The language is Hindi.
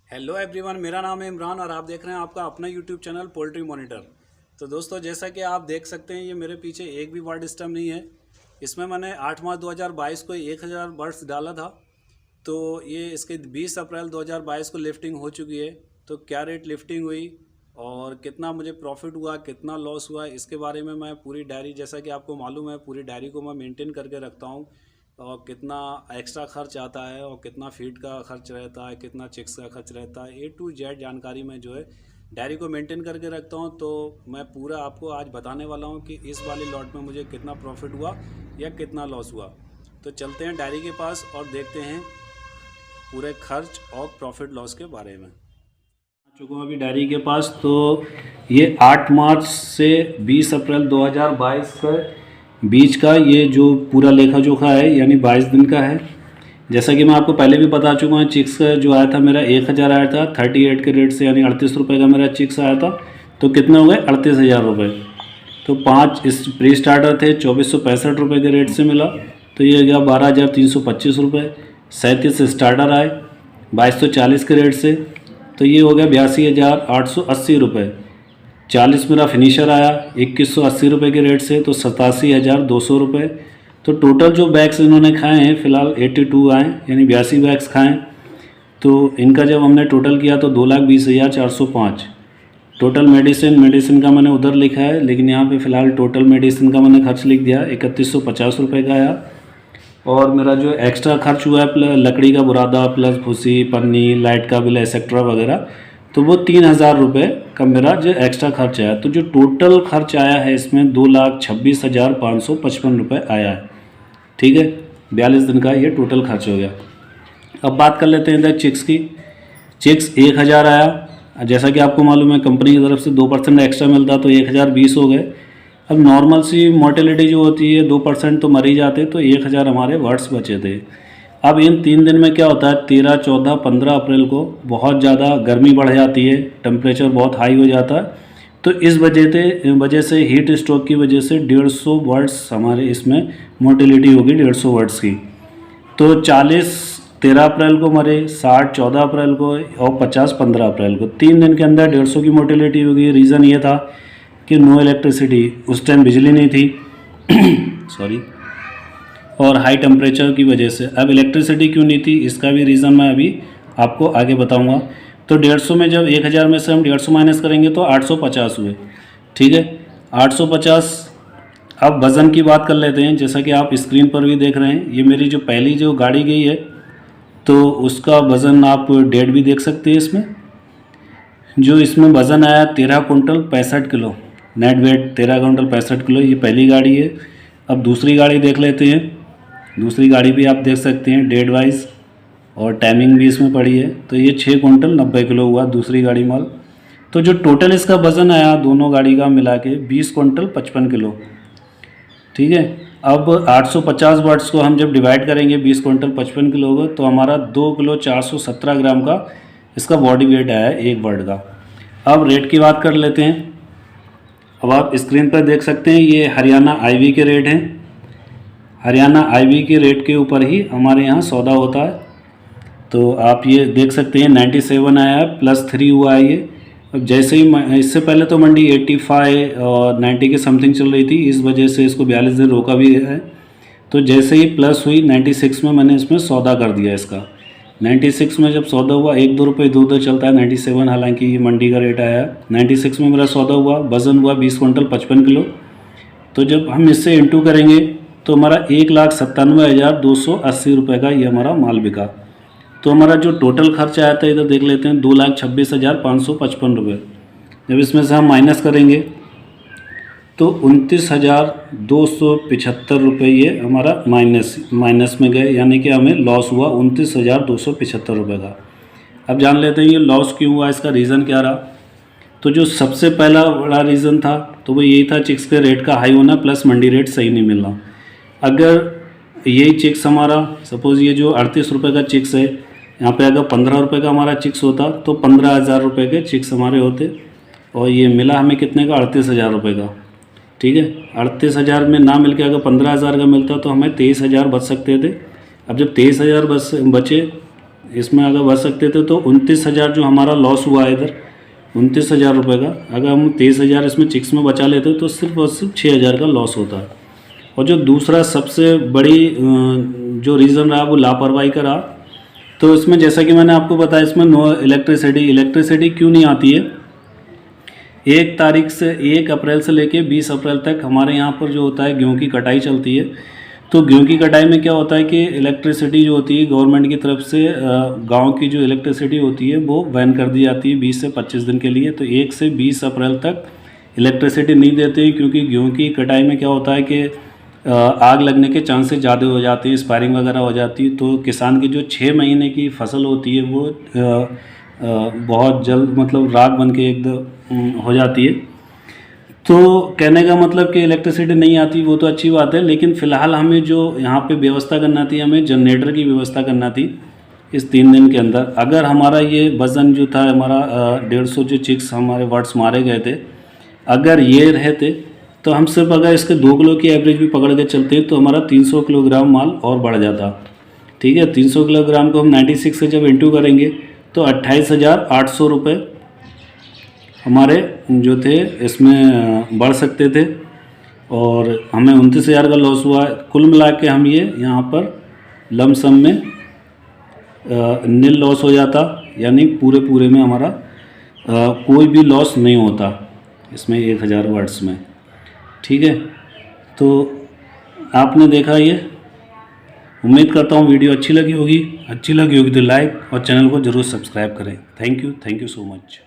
हेलो एवरीवन, मेरा नाम है इमरान और आप देख रहे हैं आपका अपना यूट्यूब चैनल पोल्ट्री मॉनिटर। तो दोस्तों, जैसा कि आप देख सकते हैं, ये मेरे पीछे एक भी बर्ड स्टैम्प नहीं है। इसमें मैंने 8 मार्च 2022 को 1000 बर्ड्स डाला था। तो ये इसके 20 अप्रैल 2022 को लिफ्टिंग हो चुकी है। तो क्या रेट लिफ्टिंग हुई और कितना मुझे प्रॉफिट हुआ, कितना लॉस हुआ, इसके बारे में मैं पूरी डायरी, जैसा कि आपको मालूम है, पूरी डायरी को मैं मेंटेन करके रखता हूँ। और कितना एक्स्ट्रा खर्च आता है और कितना फीड का खर्च रहता है, कितना चिक्स का खर्च रहता है, ए टू जेड जानकारी मैं जो है डायरी को मेंटेन करके रखता हूँ। तो मैं पूरा आपको आज बताने वाला हूँ कि इस वाली लॉट में मुझे कितना प्रॉफिट हुआ या कितना लॉस हुआ। तो चलते हैं डायरी के पास और देखते हैं पूरे खर्च और प्रॉफिट लॉस के बारे में। आ चुका हूँ अभी डायरी के पास। तो ये 8 मार्च से 20 अप्रैल 2022 का बीच का ये जो पूरा लेखा जोखा है, यानी 22 दिन का है। जैसा कि मैं आपको पहले भी बता चुका हूँ, चिक्स का जो आया था मेरा 1000 आया था 38 के रेट से, यानी 38 रुपये का मेरा चिक्स आया था। तो कितने हो गए? 38,000 रुपये। तो 5 इस प्री स्टार्टर थे, 2465 रुपये के रेट से मिला। तो ये गया 12,325 रुपये। 37 स्टार्टर आए 2240 के रेट से, तो ये हो गया 82,880 रुपये। 40 मेरा फिनिशर आया 2180 रुपये के रेट से, तो 87,200 रुपये। तो टोटल जो बैग्स इन्होंने खाए हैं फ़िलहाल 82 आए, यानी 82 बैग्स खाएँ। तो इनका जब हमने टोटल किया तो 2,20,405। टोटल मेडिसिन का मैंने उधर लिखा है, लेकिन यहाँ पे फ़िलहाल टोटल मेडिसिन का मैंने खर्च लिख दिया 3150 रुपये का आया। और मेरा जो एक्स्ट्रा खर्च हुआ है प्लस लकड़ी का बुरादा प्लस भूसी पन्नी लाइट का बिल एक्सेट्रा वगैरह, तो वो 3,000 रुपये का मेरा जो एक्स्ट्रा खर्च आया। तो जो टोटल खर्च आया है इसमें 2,26,555 रुपये आया है। ठीक है, 42 दिन का ये टोटल खर्च हो गया। अब बात कर लेते हैं इधर चिक्स की। चिक्स 1000 आया। जैसा कि आपको मालूम है कंपनी की तरफ से 2% एक्स्ट्रा मिलता, तो 1020 हो गए। अब नॉर्मल सी मोर्टेलिटी जो होती है 2% तो मर ही जाते, तो 1000 हमारे वर्ड्स बचे थे। अब इन 3 दिन में क्या होता है, 13, 14, 15 अप्रैल को बहुत ज़्यादा गर्मी बढ़ जाती है, टेम्परेचर बहुत हाई हो जाता है। तो इस वजह से हीट स्ट्रोक की वजह से 150 वर्ड्स हमारे इसमें मोर्टेलिटी होगी, 150 वर्ड्स की। तो 40 13 अप्रैल को मरे, 60 14 अप्रैल को और 50 15 अप्रैल को। 3 दिन के अंदर 150 की मोर्टेलिटी होगी। रीज़न ये था कि नो इलेक्ट्रिसिटी, उस टाइम बिजली नहीं थी सॉरी, और हाई टेम्परेचर की वजह से। अब इलेक्ट्रिसिटी क्यों नहीं थी, इसका भी रीज़न मैं अभी आपको आगे बताऊंगा। तो 150 में जब 1000 में से हम 150 माइनस करेंगे तो 850 हुए। ठीक है, 850। अब वज़न की बात कर लेते हैं। जैसा कि आप स्क्रीन पर भी देख रहे हैं, ये मेरी जो पहली जो गाड़ी गई है तो उसका वज़न आप डेट भी देख सकते हैं इसमें। जो इसमें वज़न आया 13 कुंटल 65 किलो, नेट वेट 13 कुंटल 65 किलो, ये पहली गाड़ी है। अब दूसरी गाड़ी देख लेते हैं। दूसरी गाड़ी भी आप देख सकते हैं डेट वाइज, और टाइमिंग भी इसमें पड़ी है। तो ये 6 कुंटल 90 किलो हुआ दूसरी गाड़ी माल। तो जो टोटल इसका वज़न आया दोनों गाड़ी का मिला के 20 कुंटल 55 किलो। ठीक है, अब 850 वर्ड्स को हम जब डिवाइड करेंगे 20 कुंटल 55 किलो का, तो हमारा 2 किलो 417 ग्राम का इसका बॉडी वेट आया है एक बर्ड का। अब रेट की बात कर लेते हैं। अब आप स्क्रीन पर देख सकते हैं, ये हरियाणा आईवी के रेट हैं। हरियाणा आईवी के रेट के ऊपर ही हमारे यहाँ सौदा होता है। तो आप ये देख सकते हैं 97 आया है, +3 हुआ है ये। अब जैसे ही इससे पहले तो मंडी 85 और 90 के समथिंग चल रही थी, इस वजह से इसको 42 दिन रोका भी है। तो जैसे ही प्लस हुई 96 में मैंने इसमें सौदा कर दिया इसका। 96 में जब सौदा हुआ 1-2 रुपये इधर उधर चलता है। 97 हालांकि ये मंडी का रेट आया है। 96 में मेरा सौदा हुआ, वज़न हुआ 20 कुंटल 55 किलो। तो जब हम इससे इंटू करेंगे तो हमारा 1,97,280 रुपये का ये हमारा माल बिका। तो हमारा जो टोटल खर्च आया था इधर देख लेते हैं 2,26,555 रुपये। जब इसमें से हम माइनस करेंगे तो 29,275 रुपये ये हमारा माइनस में गए, यानी कि हमें लॉस हुआ 29,275 रुपये का। अब जान लेते हैं ये लॉस क्यों हुआ, इसका रीज़न क्या रहा। तो जो सबसे पहला बड़ा रीज़न था तो वो यही था चिक्स के रेट का हाई होना प्लस मंडी रेट सही नहीं मिलना। अगर यही चिक्स हमारा सपोज़ ये जो 38 रुपये का चिक्स है, यहाँ पे अगर 15 रुपये का हमारा चिक्स होता तो 15,000 रुपये के चिक्स हमारे होते, और ये मिला हमें कितने का, 38,000 रुपये का। ठीक है, 38,000 में ना मिल के अगर 15,000 का मिलता तो हमें 23,000 बच सकते थे। अब जब 23,000 बचे इसमें अगर बच सकते थे तो 29,000 जो हमारा लॉस हुआ है इधर 29,000 रुपये का, अगर हम 23,000 इसमें चिक्स में बचा लेते तो सिर्फ और सिर्फ 6,000 का लॉस होता है। और जो दूसरा सबसे बड़ी जो रीज़न रहा वो लापरवाही का रहा। तो इसमें जैसा कि मैंने आपको बताया इसमें नो इलेक्ट्रिसिटी क्यों नहीं आती है। 1 अप्रैल से लेके 20 अप्रैल तक हमारे यहाँ पर जो होता है गेहूँ की कटाई चलती है। तो गेहूँ की कटाई में क्या होता है कि इलेक्ट्रिसिटी जो होती है गवर्नमेंट की तरफ से गांव की जो इलेक्ट्रिसिटी होती है वो बैन कर दी जाती है 20 से 25 दिन के लिए। तो 1 से 20 अप्रैल तक इलेक्ट्रिसिटी नहीं देते, क्योंकि गेहूँ की कटाई में क्या होता है कि आग लगने के चांसेस ज़्यादा हो जाते हैं, स्पायरिंग वगैरह हो जाती है। तो किसान की जो 6 महीने की फसल होती है वो बहुत जल्द मतलब राख बन के एकदम हो जाती है। तो कहने का मतलब कि इलेक्ट्रिसिटी नहीं आती वो तो अच्छी बात है, लेकिन फ़िलहाल हमें जो यहाँ पे व्यवस्था करना थी, हमें जनरेटर की व्यवस्था करना थी इस 3 दिन के अंदर। अगर हमारा ये वज़न जो था हमारा 150 जो चिक्स हमारे वर्ड्स मारे गए थे, अगर ये रहते तो हम सिर्फ अगर इसके 2 किलो की एवरेज भी पकड़ के चलते तो हमारा 300 किलोग्राम माल और बढ़ जाता। ठीक है, 300 किलोग्राम को हम 96 से जब इंटू करेंगे तो 28,800 रुपये हमारे जो थे इसमें बढ़ सकते थे, और हमें 29,000 का लॉस हुआ। कुल मिला के हम ये यहाँ पर लमसम में नील लॉस हो जाता, यानी पूरे में हमारा कोई भी लॉस नहीं होता इसमें 1,000 वर्ड्स में। ठीक है, तो आपने देखा ये, उम्मीद करता हूँ वीडियो अच्छी लगी होगी तो लाइक और चैनल को ज़रूर सब्सक्राइब करें। Thank you so much.